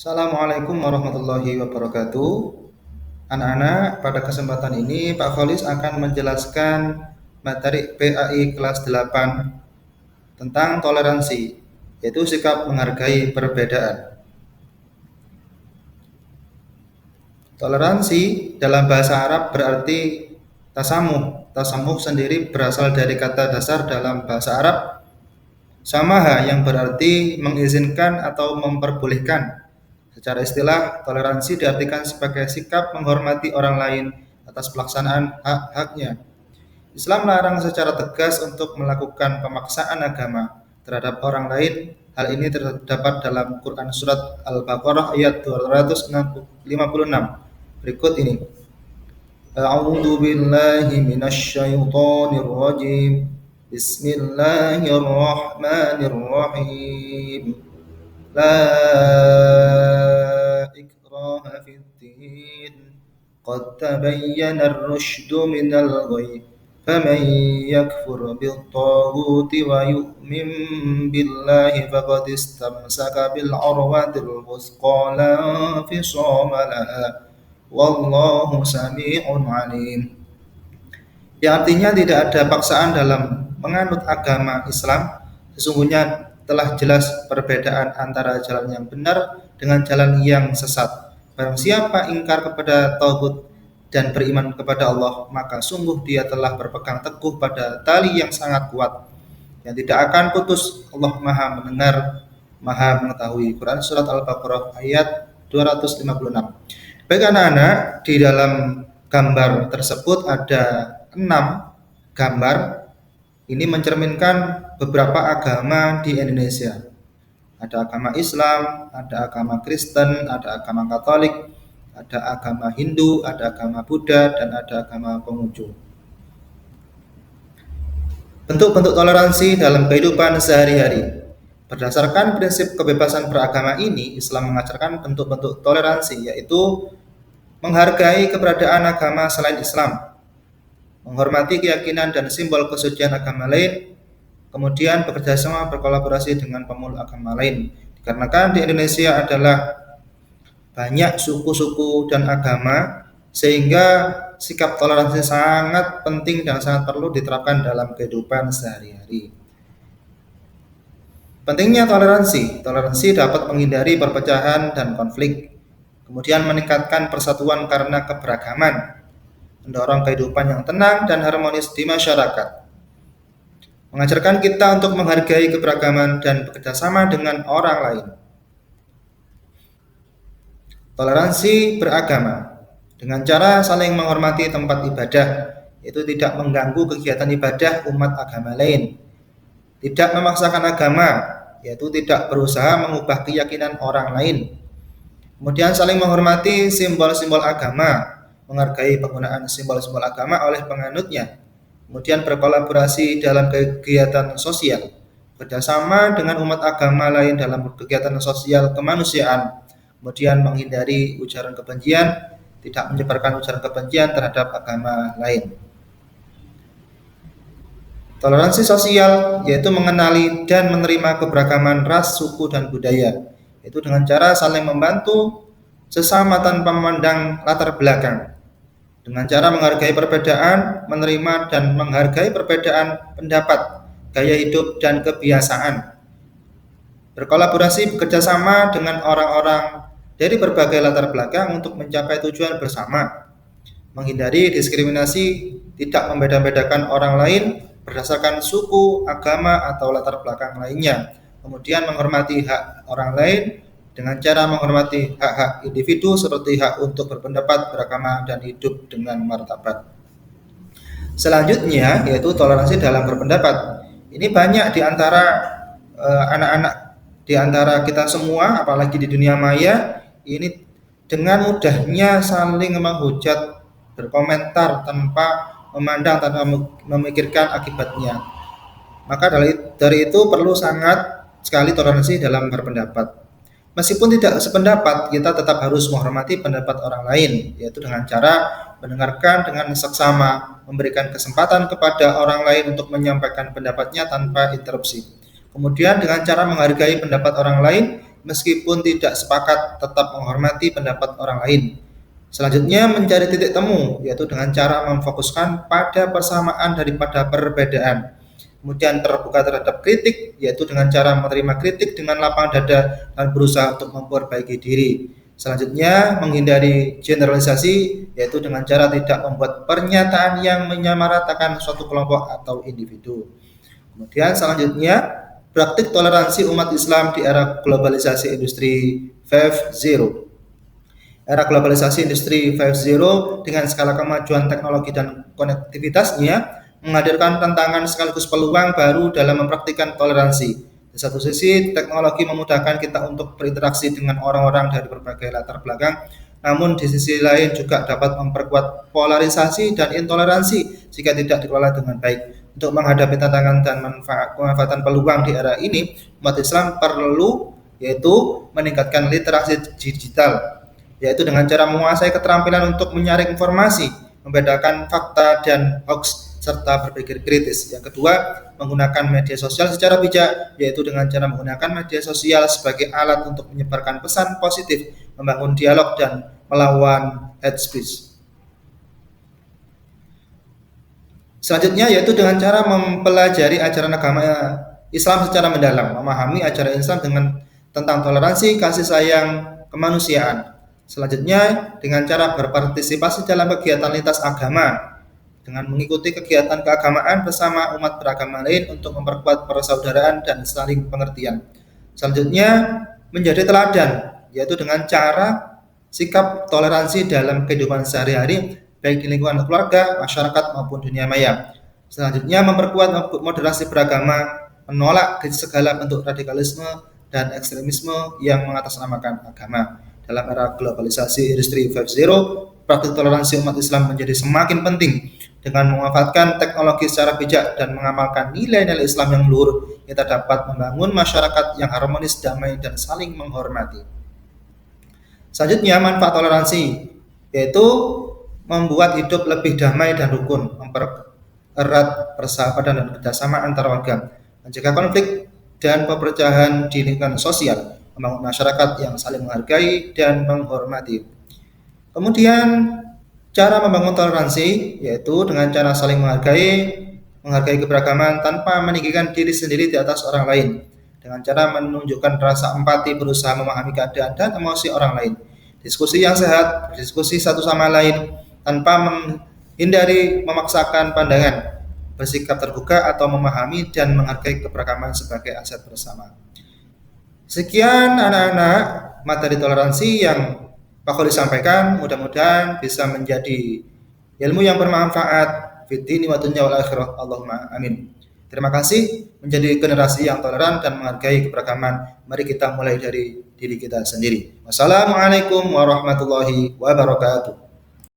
Assalamualaikum warahmatullahi wabarakatuh. Anak-anak, pada kesempatan ini Pak Kholis akan menjelaskan materi PAI kelas 8 tentang toleransi, yaitu sikap menghargai perbedaan. Toleransi dalam bahasa Arab berarti tasamuh. Tasamuh sendiri berasal dari kata dasar dalam bahasa Arab samaha yang berarti mengizinkan atau memperbolehkan. Secara istilah, toleransi diartikan sebagai sikap menghormati orang lain atas pelaksanaan hak-haknya. Islam melarang secara tegas untuk melakukan pemaksaan agama terhadap orang lain. Hal ini terdapat dalam Quran Surat Al-Baqarah ayat 256. Berikut ini. A'udzu billahi minasy syaithanir rajim. Bismillahirrahmanirrahim. La ikraha fid din. Qad tabayyana ar-rusydu minal ghayy. فمن يكفر بالطاغوت ويؤمن بالله فقد استمسك بالعروة الوثقى لا انفصام لها والله سميع عليم. Yang artinya tidak ada paksaan dalam menganut agama Islam. Sesungguhnya telah jelas perbedaan antara jalan yang benar dengan jalan yang sesat. Barang siapa ingkar kepada tauhid dan beriman kepada Allah, maka sungguh dia telah berpegang teguh pada tali yang sangat kuat yang tidak akan putus. Allah Maha mendengar, Maha mengetahui. Quran Surat Al-Baqarah ayat 256. Baik anak-anak, di dalam gambar tersebut ada 6 gambar. Ini mencerminkan beberapa agama di Indonesia. Ada agama Islam, ada agama Kristen, ada agama Katolik, ada agama Hindu, ada agama Buddha, dan ada agama Konghucu. Bentuk-bentuk toleransi dalam kehidupan sehari-hari. Berdasarkan prinsip kebebasan beragama ini, Islam mengajarkan bentuk-bentuk toleransi, yaitu menghargai keberadaan agama selain Islam, menghormati keyakinan dan simbol kesucian agama lain, kemudian bekerjasama berkolaborasi dengan pemeluk agama lain. Dikarenakan di Indonesia adalah banyak suku-suku dan agama, sehingga sikap toleransi sangat penting dan sangat perlu diterapkan dalam kehidupan sehari-hari. Pentingnya toleransi dapat menghindari perpecahan dan konflik, kemudian meningkatkan persatuan karena keberagaman, mendorong kehidupan yang tenang dan harmonis di masyarakat, mengajarkan kita untuk menghargai keberagaman dan bekerjasama dengan orang lain. Toleransi beragama dengan cara saling menghormati tempat ibadah, yaitu tidak mengganggu kegiatan ibadah umat agama lain, tidak memaksakan agama, yaitu tidak berusaha mengubah keyakinan orang lain, kemudian saling menghormati simbol-simbol agama, menghargai penggunaan simbol-simbol agama oleh penganutnya, kemudian berkolaborasi dalam kegiatan sosial, kerjasama dengan umat agama lain dalam kegiatan sosial kemanusiaan, kemudian menghindari ujaran kebencian, tidak menyebarkan ujaran kebencian terhadap agama lain. Toleransi sosial yaitu mengenali dan menerima keberagaman ras, suku, dan budaya, yaitu dengan cara saling membantu sesama tanpa memandang latar belakang, dengan cara menghargai perbedaan, menerima dan menghargai perbedaan pendapat, gaya hidup, dan kebiasaan, berkolaborasi bekerjasama dengan orang-orang dari berbagai latar belakang untuk mencapai tujuan bersama, menghindari diskriminasi, tidak membeda-bedakan orang lain berdasarkan suku, agama, atau latar belakang lainnya, kemudian menghormati hak orang lain dengan cara menghormati hak-hak individu seperti hak untuk berpendapat, beragama, dan hidup dengan martabat. Selanjutnya yaitu toleransi dalam berpendapat. Ini banyak di antara anak-anak, di antara kita semua, apalagi di dunia maya, ini dengan mudahnya saling menghujat, berkomentar tanpa memandang, tanpa memikirkan akibatnya. Maka dari itu perlu sangat sekali toleransi dalam berpendapat. Meskipun tidak sependapat, kita tetap harus menghormati pendapat orang lain, yaitu dengan cara mendengarkan dengan seksama, memberikan kesempatan kepada orang lain untuk menyampaikan pendapatnya tanpa interupsi. Kemudian dengan cara menghargai pendapat orang lain, meskipun tidak sepakat tetap menghormati pendapat orang lain. Selanjutnya mencari titik temu, yaitu dengan cara memfokuskan pada persamaan daripada perbedaan. Kemudian terbuka terhadap kritik, yaitu dengan cara menerima kritik dengan lapang dada dan berusaha untuk memperbaiki diri. Selanjutnya menghindari generalisasi, yaitu dengan cara tidak membuat pernyataan yang menyamaratakan suatu kelompok atau individu. Kemudian selanjutnya praktik toleransi umat Islam di era globalisasi industri 5.0. Era globalisasi industri 5.0 dengan skala kemajuan teknologi dan konektivitasnya menghadirkan tantangan sekaligus peluang baru dalam mempraktikkan toleransi. Di satu sisi, teknologi memudahkan kita untuk berinteraksi dengan orang-orang dari berbagai latar belakang, namun di sisi lain juga dapat memperkuat polarisasi dan intoleransi jika tidak dikelola dengan baik. Untuk menghadapi tantangan dan pemanfaatan peluang di era ini, umat Islam perlu yaitu meningkatkan literasi digital, yaitu dengan cara menguasai keterampilan untuk menyaring informasi, membedakan fakta dan hoax, serta berpikir kritis. Yang kedua, menggunakan media sosial secara bijak, yaitu dengan cara menggunakan media sosial sebagai alat untuk menyebarkan pesan positif, membangun dialog, dan melawan hate speech. Selanjutnya yaitu dengan cara mempelajari ajaran agama Islam secara mendalam, memahami ajaran Islam tentang toleransi, kasih sayang, kemanusiaan. Selanjutnya dengan cara berpartisipasi dalam kegiatan lintas agama, dengan mengikuti kegiatan keagamaan bersama umat beragama lain untuk memperkuat persaudaraan dan saling pengertian. Selanjutnya menjadi teladan, yaitu dengan cara sikap toleransi dalam kehidupan sehari-hari, baik di lingkungan keluarga, masyarakat maupun dunia maya. Selanjutnya memperkuat moderasi beragama, menolak segala bentuk radikalisme dan ekstremisme yang mengatasnamakan agama. Dalam era globalisasi industri 5.0, praktik toleransi umat Islam menjadi semakin penting. Dengan memanfaatkan teknologi secara bijak dan mengamalkan nilai-nilai Islam yang luhur, kita dapat membangun masyarakat yang harmonis, damai, dan saling menghormati. Selanjutnya, manfaat toleransi, yaitu membuat hidup lebih damai dan rukun, mempererat persahabatan dan kerjasama antar warga, mencegah konflik dan perpecahan di lingkungan sosial, membangun masyarakat yang saling menghargai dan menghormati. Kemudian cara membangun toleransi yaitu dengan cara saling menghargai keberagaman tanpa meninggikan diri sendiri di atas orang lain, dengan cara menunjukkan rasa empati, berusaha memahami keadaan dan emosi orang lain, diskusi yang sehat, berdiskusi satu sama lain tanpa menghindari memaksakan pandangan, bersikap terbuka atau memahami dan menghargai keberagaman sebagai aset bersama. Sekian anak-anak materi toleransi yang Pak Kholi sampaikan, mudah-mudahan bisa menjadi ilmu yang bermanfaat fid dini wa dunya wal akhirah. Allahumma amin. Terima kasih. Menjadi generasi yang toleran dan menghargai keberagaman, mari kita mulai dari diri kita sendiri. Wassalamualaikum warahmatullahi wabarakatuh.